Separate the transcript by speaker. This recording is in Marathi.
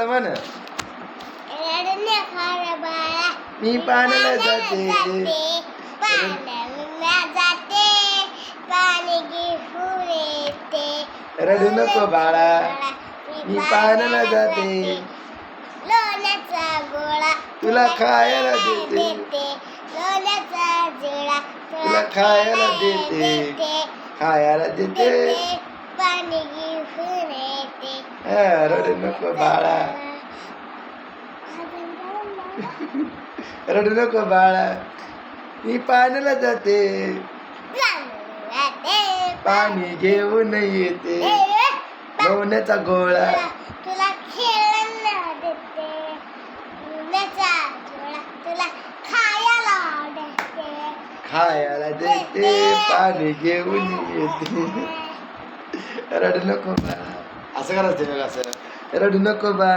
Speaker 1: म्हण मी पाण्याला जाते
Speaker 2: पाणी घेऊन येते.
Speaker 1: रडू नको बाळा मी पाण्याला जाते
Speaker 2: लोण्याचा गोळा
Speaker 1: तुला खायला देते
Speaker 2: लोण्याचा गोळा
Speaker 1: तुला खायला देते खायला देते
Speaker 2: पाणी घेऊन येते.
Speaker 1: रडू नको बाळा रडू नको बाळा मी पाण्याला जाते पाणी घेऊन येते लोण्याचा गोळा
Speaker 2: तुला खेळायला देते लोण्याचा गोळा तुला खायला देते
Speaker 1: खायला देते पाणी घेऊन येते रडू नको बाळा असं करायचं बघ असं रडू नको बाळा